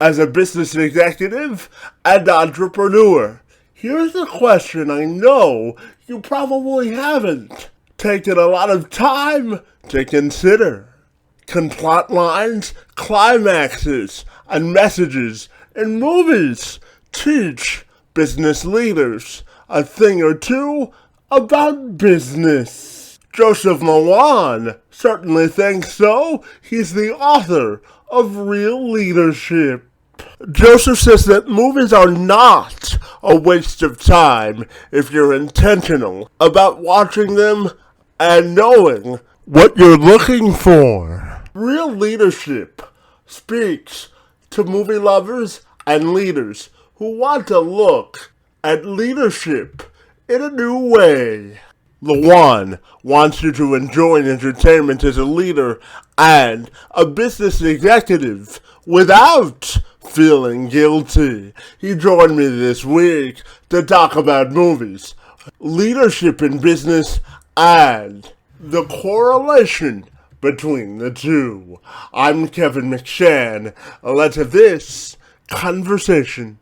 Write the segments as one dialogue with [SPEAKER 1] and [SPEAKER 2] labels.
[SPEAKER 1] as a business executive and entrepreneur. Here's a question I know you probably haven't taken a lot of time to consider. Can plot lines, climaxes, and messages in movies teach business leaders a thing or two about business? Joseph Lalonde certainly thinks so. He's the author of Real Leadership. Joseph says that movies are not a waste of time if you're intentional about watching them and knowing what you're looking for. Real leadership speaks to movie lovers and leaders who want to look at leadership in a new way. Lawan wants you to enjoy entertainment as a leader and a business executive without feeling guilty. He joined me this week to talk about movies, leadership in business, and the correlation between the two. I'm Kevin McShann. Let's have this conversation.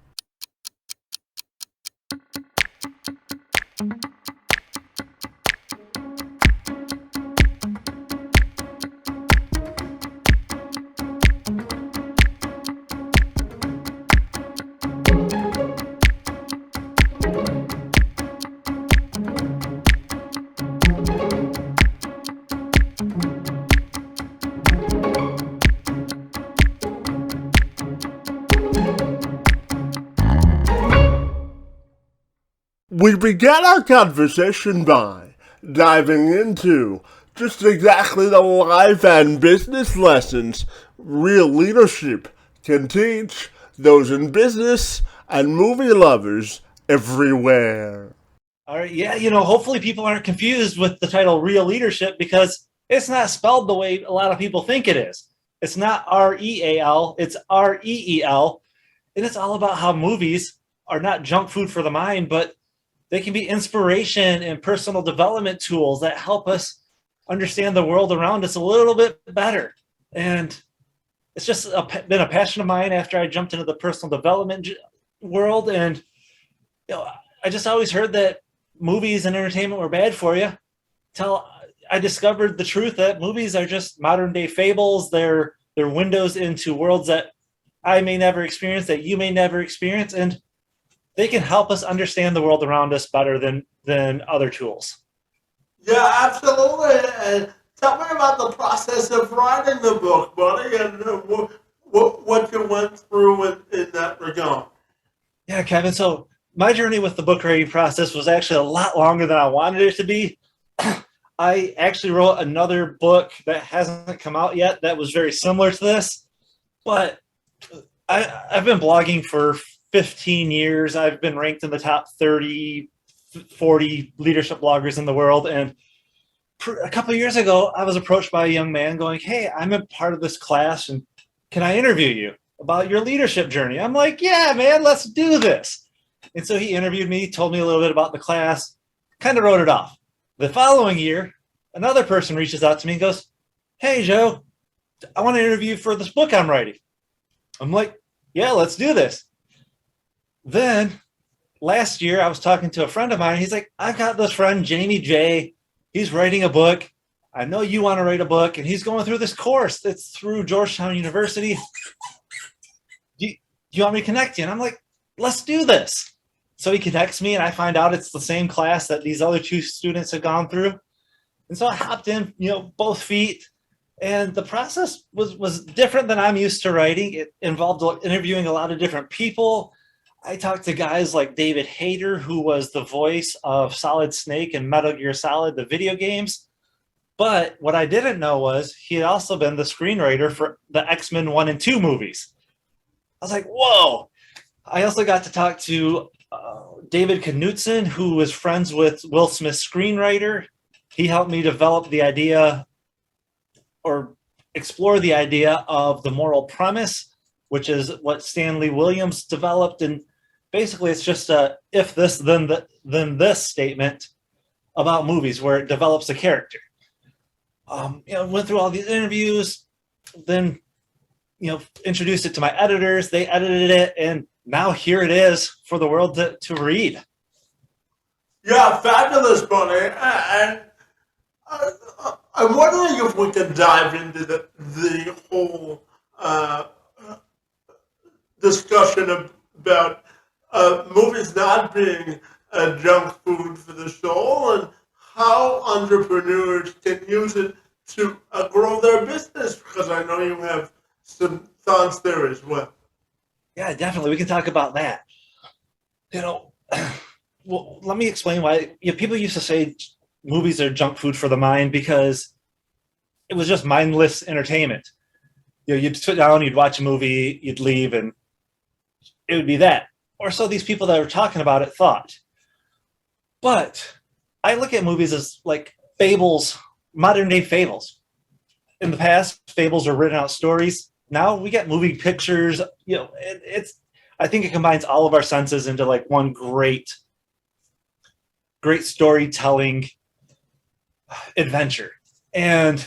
[SPEAKER 1] We began our conversation by diving into just exactly the life and business lessons real leadership can teach those in business and movie lovers everywhere.
[SPEAKER 2] All right, yeah, hopefully people aren't confused with the title Real Leadership because it's not spelled the way a lot of people think it is. It's not REAL, it's REEL. And it's all about how movies are not junk food for the mind, but they can be inspiration and personal development tools that help us understand the world around us a little bit better. And it's just been a passion of mine after I jumped into the personal development world. And I just always heard that movies and entertainment were bad for you till I discovered the truth that movies are just modern day fables. They're windows into worlds that I may never experience, that you may never experience, and they can help us understand the world around us better than other tools.
[SPEAKER 1] Yeah, absolutely. And tell me about the process of writing the book, buddy, and what you went through in that regard.
[SPEAKER 2] Yeah, Kevin. So my journey with the book writing process was actually a lot longer than I wanted it to be. I actually wrote another book that hasn't come out yet that was very similar to this, but I've been blogging for 15 years. I've been ranked in the top 30, 40 leadership bloggers in the world. And a couple of years ago, I was approached by a young man going, "Hey, I'm a part of this class and can I interview you about your leadership journey?" I'm like, "Yeah, man, let's do this." And so he interviewed me, told me a little bit about the class, kind of wrote it off. The following year, another person reaches out to me and goes, "Hey, Joe, I want to interview you for this book I'm writing." I'm like, "Yeah, let's do this." Then last year, I was talking to a friend of mine. He's like, "I've got this friend, Jamie J. He's writing a book. I know you want to write a book, and he's going through this course that's through Georgetown University. Do you want me to connect you?" And I'm like, "Let's do this." So he connects me, and I find out it's the same class that these other two students had gone through. And so I hopped in, both feet. And the process was different than I'm used to writing. It involved interviewing a lot of different people. I talked to guys like David Hayter, who was the voice of Solid Snake and Metal Gear Solid, the video games. But what I didn't know was he had also been the screenwriter for the X-Men 1 and 2 movies. I was like, whoa. I also got to talk to David Knutson, who was friends with Will Smith's screenwriter. He helped me develop the idea or explore the idea of the moral premise, which is what Stanley Williams developed. And basically it's just a if this, then this statement about movies where it develops a character. Went through all these interviews. Then introduced it to my editors. They edited it, and now here it is for the world to read.
[SPEAKER 1] Yeah, fabulous, Bunny. And I'm wondering if we can dive into the whole discussion about movies not being junk food for the soul and how entrepreneurs can use it to grow their business, because I know you have some thoughts there as well.
[SPEAKER 2] Yeah, definitely. We can talk about that. You know, well, let me explain why. People used to say movies are junk food for the mind because it was just mindless entertainment. You'd sit down, you'd watch a movie, you'd leave, and it would be that. Or so these people that were talking about it thought. But I look at movies as like fables, modern day fables. In the past, fables were written out stories. Now we get moving pictures. It's. I think it combines all of our senses into like one great storytelling adventure. And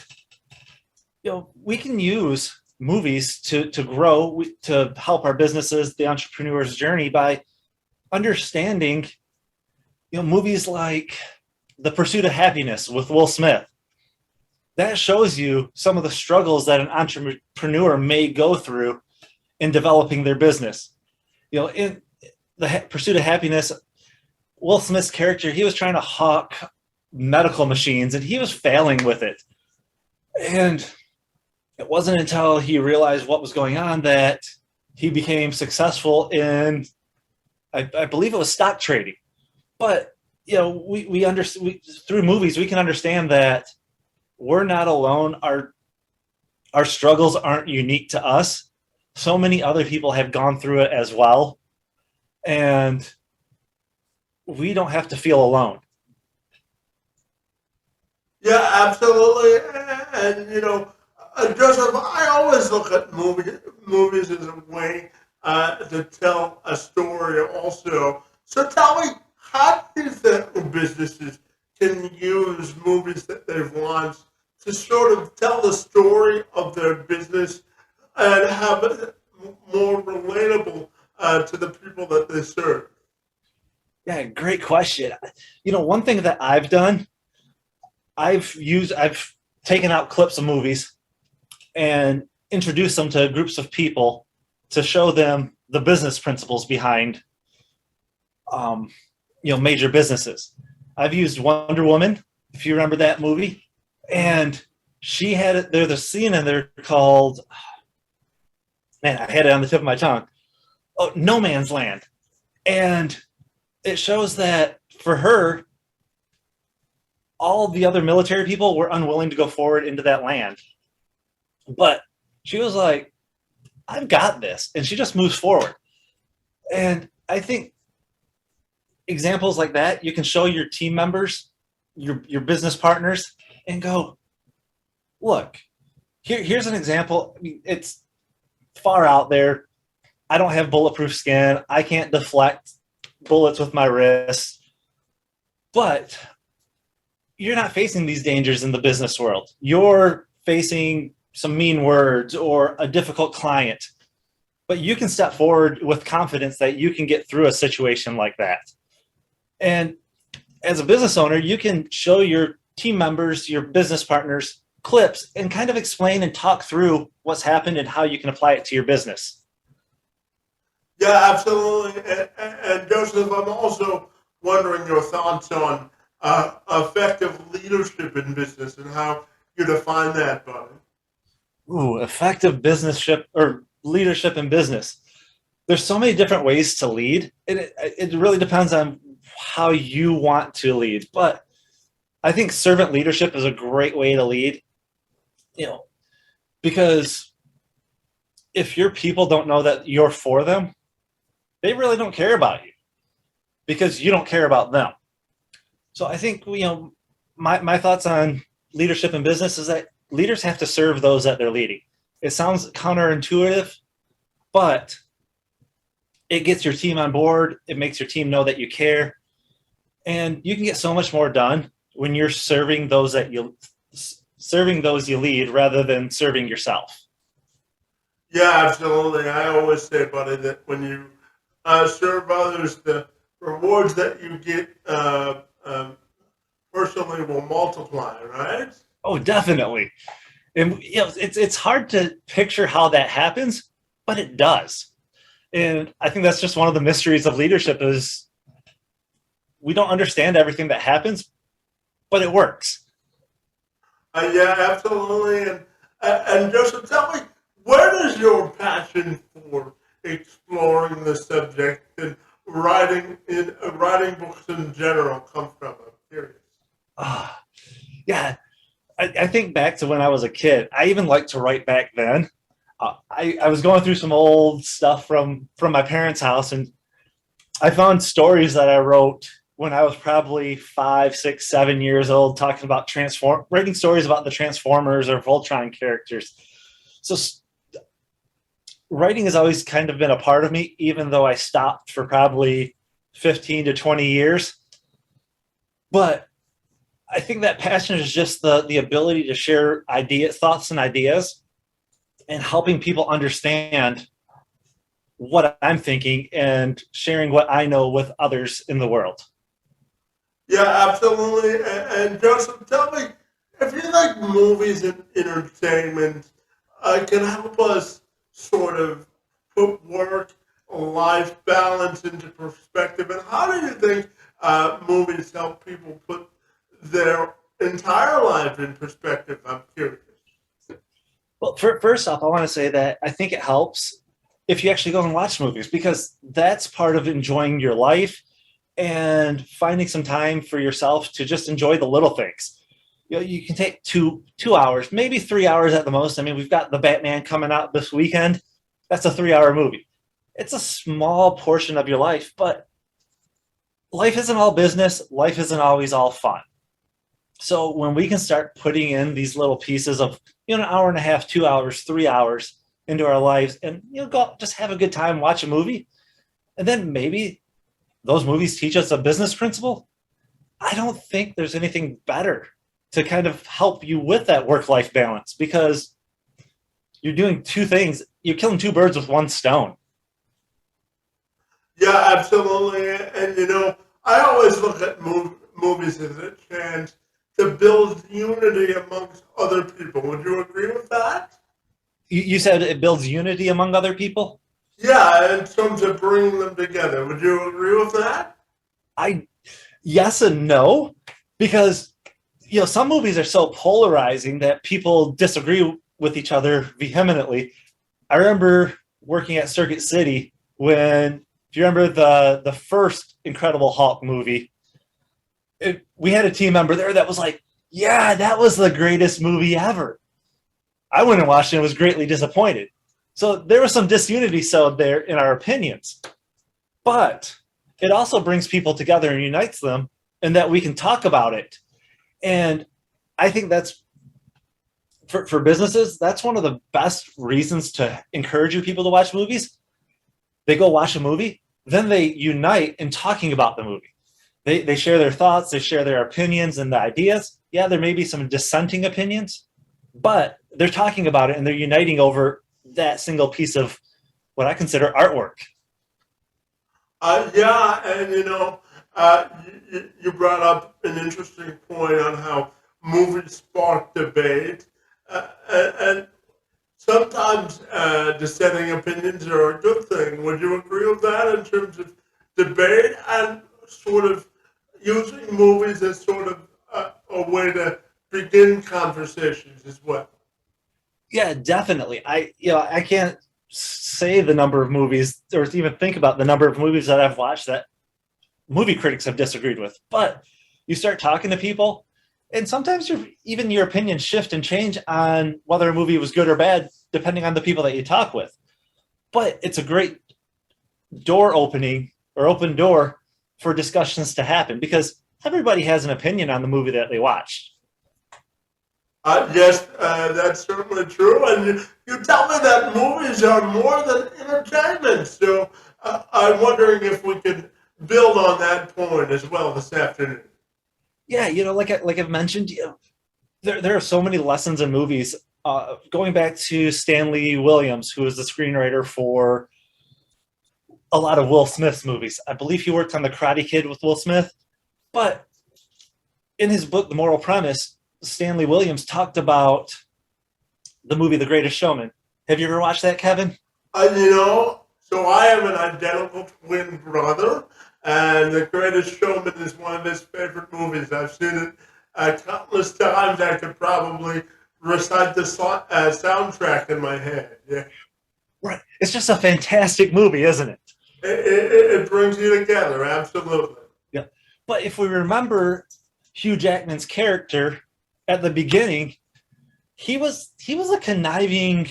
[SPEAKER 2] we can use movies to grow, to help our businesses, the entrepreneur's journey, by understanding movies like The Pursuit of Happiness with Will Smith. That shows you some of the struggles that an entrepreneur may go through in developing their business. In The Pursuit of Happiness, Will Smith's character, he was trying to hawk medical machines and he was failing with it. And it wasn't until he realized what was going on that he became successful in, I believe it was stock trading. But we understand through movies we can understand that we're not alone. Our struggles aren't unique to us. So many other people have gone through it as well, and we don't have to feel alone.
[SPEAKER 1] Yeah, absolutely. And Joseph, I always look at movies as a way to tell a story also. So tell me, how do you think businesses can use movies that they've launched to sort of tell the story of their business and have it more relatable to the people that they serve?
[SPEAKER 2] Yeah, great question. One thing that I've done, I've taken out clips of movies and introduced them to groups of people to show them the business principles behind major businesses. I've used Wonder Woman, if you remember that movie, and there's a scene in there called, man, I had it on the tip of my tongue. Oh, No Man's Land. And it shows that for her, all the other military people were unwilling to go forward into that land. But she was like, I've got this. And she just moves forward. And I think examples like that, you can show your team members, your business partners, and go, look, here's an example. I mean, it's far out there. I don't have bulletproof skin. I can't deflect bullets with my wrists. But you're not facing these dangers in the business world. You're facing some mean words or a difficult client. But you can step forward with confidence that you can get through a situation like that. And as a business owner, you can show your team members, your business partners, clips and kind of explain and talk through what's happened and how you can apply it to your business.
[SPEAKER 1] Yeah, absolutely. And Joseph, I'm also wondering your thoughts on effective leadership in business and how you define that, buddy.
[SPEAKER 2] Ooh, effective businessship or leadership in business. There's so many different ways to lead. It really depends on how you want to lead. But I think servant leadership is a great way to lead, because if your people don't know that you're for them, they really don't care about you because you don't care about them. So I think, my thoughts on leadership in business is that leaders have to serve those that they're leading. It sounds counterintuitive, but it gets your team on board. It makes your team know that you care. And you can get so much more done when you're serving those you lead rather than serving yourself.
[SPEAKER 1] Yeah, absolutely. I always say, buddy, that when you serve others, the rewards that you get personally will multiply, right?
[SPEAKER 2] Oh, definitely. And it's hard to picture how that happens, but it does. And I think that's just one of the mysteries of leadership is we don't understand everything that happens, but it works.
[SPEAKER 1] Yeah, absolutely. And Joseph, tell me, where does your passion for exploring the subject and writing books in general come from? I'm curious.
[SPEAKER 2] Uh, yeah, I think back to when I was a kid. I even liked to write back then. I was going through some old stuff from my parents' house, and I found stories that I wrote when I was probably 5, 6, 7 years old, talking about writing stories about the Transformers or Voltron characters. So writing has always kind of been a part of me, even though I stopped for probably 15 to 20 years. But I think that passion is just the ability to share thoughts and ideas and helping people understand what I'm thinking and sharing what I know with others in the world.
[SPEAKER 1] Yeah, absolutely. And Joseph, tell me, if you like movies and entertainment, can help us sort of put work life balance into perspective. And how do you think movies help people put their entire life in perspective? I'm curious.
[SPEAKER 2] Well, first off, I want to say that I think it helps if you actually go and watch movies because that's part of enjoying your life and finding some time for yourself to just enjoy the little things. You can take 2 hours, maybe 3 hours at the most. I mean, we've got the Batman coming out this weekend. That's a 3 hour movie. It's a small portion of your life, but life isn't all business. Life isn't always all fun. So when we can start putting in these little pieces of, an hour and a half, 2 hours, 3 hours into our lives and, go just have a good time, watch a movie. And then maybe those movies teach us a business principle. I don't think there's anything better to kind of help you with that work-life balance because you're doing two things. You're killing two birds with one stone.
[SPEAKER 1] Yeah, absolutely. And I always look at movies as a chance to build unity amongst other people. Would you agree with that?
[SPEAKER 2] You said it builds unity among other people.
[SPEAKER 1] Yeah, in terms of bringing them together. Would you agree with that?
[SPEAKER 2] I Yes and no, because some movies are so polarizing that people disagree with each other vehemently. I remember working at Circuit City when, if you remember the first Incredible Hulk movie, we had a team member there that was like, "Yeah, that was the greatest movie ever." I went and watched it and was greatly disappointed. So there was some disunity there in our opinions, but it also brings people together and unites them, and that we can talk about it. And I think that's for businesses, that's one of the best reasons to encourage you people to watch movies. They go watch a movie, then they unite in talking about the movie. They share their thoughts, they share their opinions and the ideas. Yeah, there may be some dissenting opinions, but they're talking about it and they're uniting over that single piece of what I consider artwork.
[SPEAKER 1] Yeah, and you brought up an interesting point on how movies spark debate, and sometimes dissenting opinions are a good thing. Would you agree with that in terms of debate and sort of using movies as sort of a way to begin conversations as well?
[SPEAKER 2] Yeah, definitely. I can't say the number of movies or even think about the number of movies that I've watched that movie critics have disagreed with. But you start talking to people, and sometimes even your opinions shift and change on whether a movie was good or bad, depending on the people that you talk with. But it's a great door opening or open door for discussions to happen because everybody has an opinion on the movie that they watched.
[SPEAKER 1] Yes, that's certainly true. And you tell me that movies are more than entertainment. So I'm wondering if we could build on that point as well this afternoon.
[SPEAKER 2] Yeah, like I've mentioned, there are so many lessons in movies going back to Stanley Williams, who was the screenwriter for a lot of Will Smith's movies. I believe he worked on The Karate Kid with Will Smith. But in his book, The Moral Premise, Stanley Williams talked about the movie The Greatest Showman. Have you ever watched that, Kevin?
[SPEAKER 1] So I have an identical twin brother, and The Greatest Showman is one of his favorite movies. I've seen it countless times. I could probably recite the soundtrack in my head. Yeah.
[SPEAKER 2] Right. It's just a fantastic movie, isn't it?
[SPEAKER 1] It brings you together, absolutely.
[SPEAKER 2] Yeah. But if we remember Hugh Jackman's character at the beginning, he was a conniving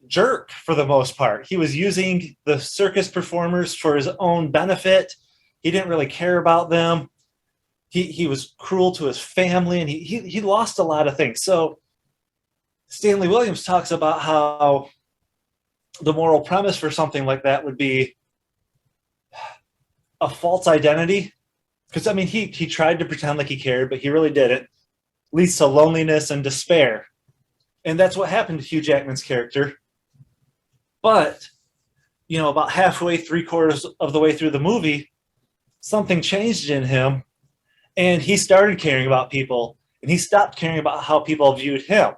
[SPEAKER 2] jerk for the most part. He was using the circus performers for his own benefit. He didn't really care about them. He was cruel to his family, and he lost a lot of things. So Stanley Williams talks about how the moral premise for something like that would be a false identity. Because, I mean, he tried to pretend like he cared, but he really didn't. Leads to loneliness and despair. And that's what happened to Hugh Jackman's character. But, about halfway, 3/4 of the way through the movie, something changed in him, and he started caring about people, and he stopped caring about how people viewed him.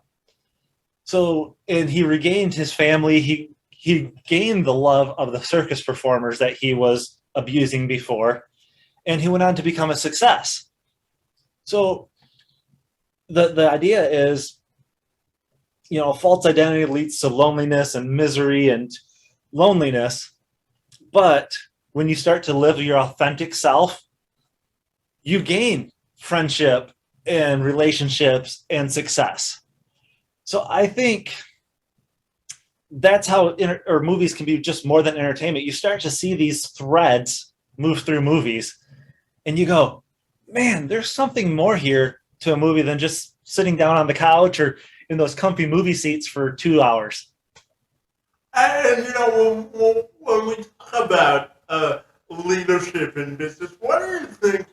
[SPEAKER 2] So, and he regained his family. He gained the love of the circus performers that he was abusing before, and he went on to become a success. So the idea is, a false identity leads to loneliness and misery and loneliness. But when you start to live your authentic self, you gain friendship and relationships and success. So I think that's how movies can be just more than entertainment. You start to see these threads move through movies, and you go, man, there's something more here to a movie than just sitting down on the couch or in those comfy movie seats for 2 hours.
[SPEAKER 1] And when we talk about leadership in business, what do you think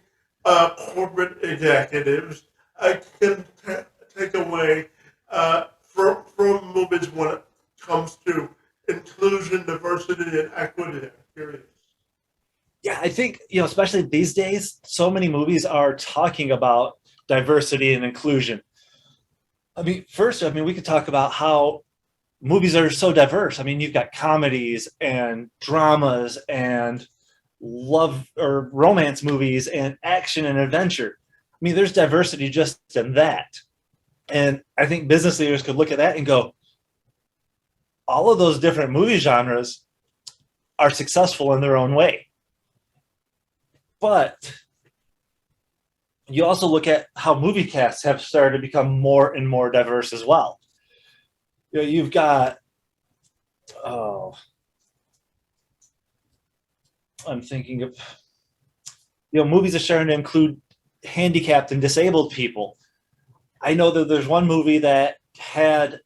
[SPEAKER 1] corporate executives can take away from movies when it comes to inclusion, diversity, and equity? Period.
[SPEAKER 2] Yeah, I think, especially these days, so many movies are talking about diversity and inclusion. I mean, first, we could talk about how movies are so diverse. I mean, you've got comedies and dramas and love or romance movies and action and adventure. I mean, there's diversity just in that. And I think business leaders could look at that and go, all of those different movie genres are successful in their own way. But you also look at how movie casts have started to become more and more diverse as well. You've got, I'm thinking of, movies are starting to include handicapped and disabled people. I know that there's one movie that had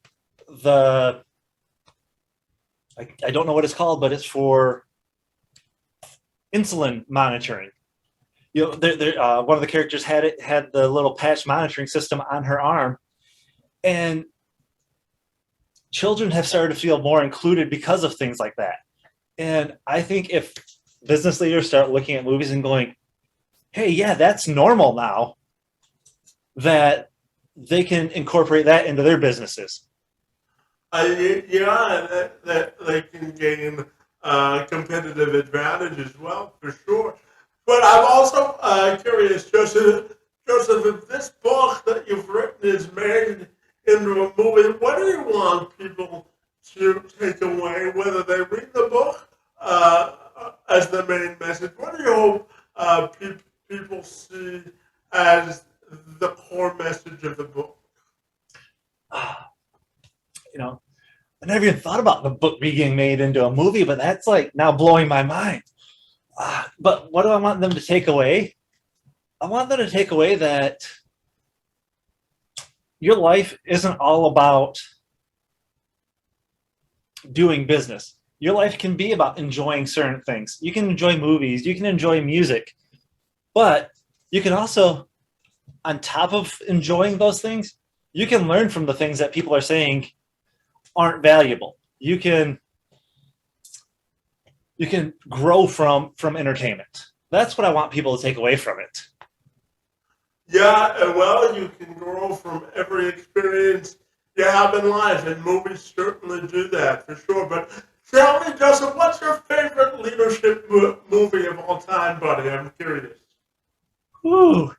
[SPEAKER 2] I don't know what it's called, but it's for insulin monitoring. One of the characters had the little patch monitoring system on her arm, and children have started to feel more included because of things like that. And I think if business leaders start looking at movies and going, hey, yeah, that's normal now, that they can incorporate that into their businesses.
[SPEAKER 1] That they can gain competitive advantage as well, for sure. But I'm also curious, Joseph, if this book that you've written is made into a movie, what do you want people to take away, whether they read the book as the main message? What do you hope people see as the core message of the book?
[SPEAKER 2] I never even thought about the book being made into a movie, but that's like now blowing my mind. But what do I want them to take away? I want them to take away that your life isn't all about doing business. Your life can be about enjoying certain things. You can enjoy movies, you can enjoy music, but you can also, on top of enjoying those things, you can learn from the things that people are saying aren't valuable. You can grow from entertainment. That's what I want people to take away from it.
[SPEAKER 1] Yeah, well, you can grow from every experience you have in life, and movies certainly do that for sure. But tell me, Joseph, what's your favorite leadership movie of all time, buddy? I'm curious.
[SPEAKER 2] Ooh,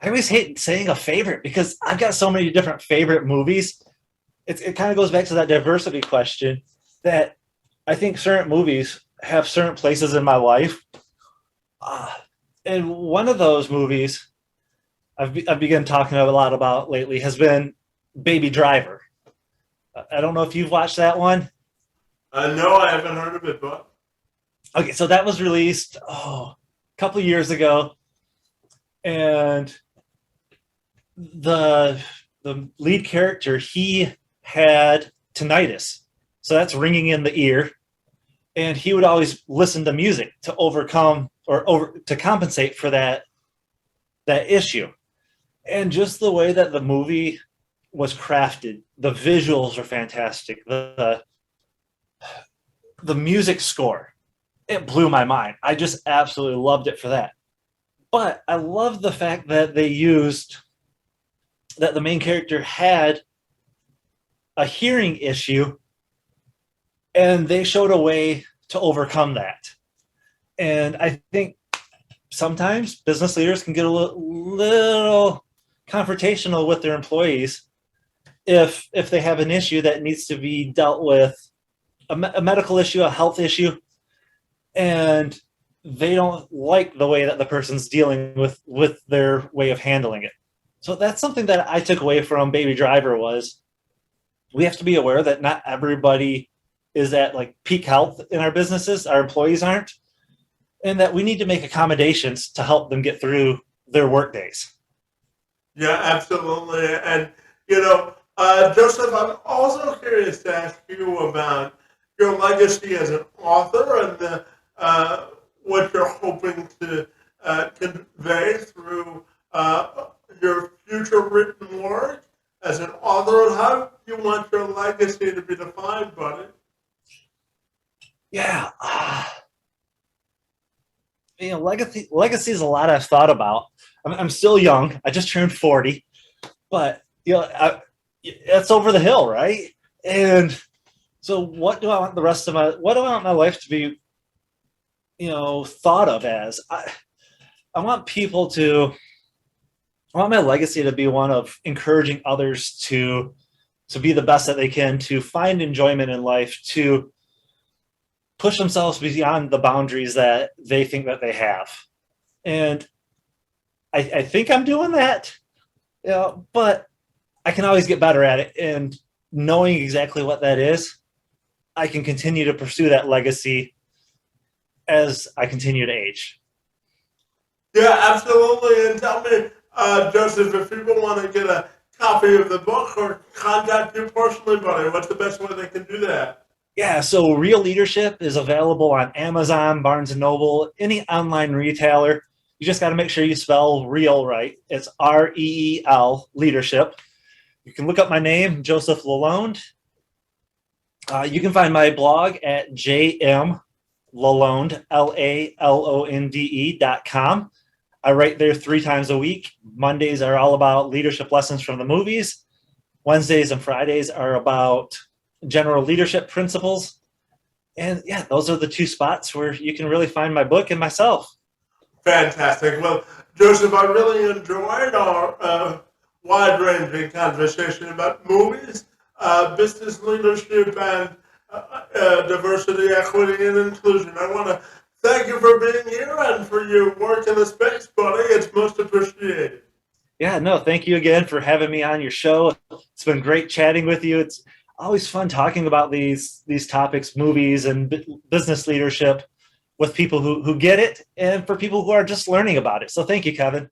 [SPEAKER 2] I always hate saying a favorite because I've got so many different favorite movies. It kind of goes back to that diversity question that I think certain movies have certain places in my life. Uh, and one of those movies I've begun talking a lot about lately has been Baby Driver. I don't know if you've watched that one.
[SPEAKER 1] No, I haven't heard of it, but
[SPEAKER 2] Okay, so that was released a couple years ago, and the the lead character, he had tinnitus, so that's ringing in the ear, and he would always listen to music to overcome or over to compensate for that issue. And just the way that the movie was crafted, the visuals are fantastic. The music score, it blew my mind. I just absolutely loved it for that. But I love the fact that they used that the main character had a hearing issue and they showed a way to overcome that. And I think sometimes business leaders can get a little confrontational with their employees if they have an issue that needs to be dealt with, a medical issue, a health issue, and they don't like the way that the person's dealing with their way of handling it. So that's something that I took away from Baby Driver was we have to be aware that not everybody is at like peak health in our businesses. Our employees aren't, and that we need to make accommodations to help them get through their work days.
[SPEAKER 1] yeah, absolutely. And Joseph, I'm also curious to ask you about your legacy as an author and what you're hoping to convey through your future written work as an author, and how you want your legacy to be defined, buddy.
[SPEAKER 2] Yeah, legacy is a lot I've thought about. I'm still young. I just turned 40, but it's over the hill, right? And so, what do I want my life to be? Thought of as I want people to. I want my legacy to be one of encouraging others to be the best that they can, to find enjoyment in life, to push themselves beyond the boundaries that they think that they have. And I think I'm doing that, but I can always get better at it. And knowing exactly what that is, I can continue to pursue that legacy as I continue to age.
[SPEAKER 1] Yeah, absolutely. And tell me, Joseph, if people want to get a copy of the book or contact you personally, buddy, what's the best way they can do that?
[SPEAKER 2] Yeah, so Real Leadership is available on Amazon, Barnes and Noble, any online retailer. You just got to make sure you spell real right. It's REEL, leadership. You can look up my name, Joseph Lalonde. You can find my blog at jmlalonde, LALONDE.com. I write there 3 times a week. Mondays are all about leadership lessons from the movies. Wednesdays and Fridays are about general leadership principles. And yeah, those are the 2 spots where you can really find my book and myself.
[SPEAKER 1] Fantastic. Well, Joseph, I really enjoyed our wide-ranging conversation about movies, business leadership, and diversity, equity, and inclusion. I want to thank you for being here and for your work in the space, buddy. It's most appreciated.
[SPEAKER 2] Yeah, no, thank you again for having me on your show. It's been great chatting with you. It's always fun talking about these topics, movies and business leadership with people who get it and for people who are just learning about it. So thank you, Kevin.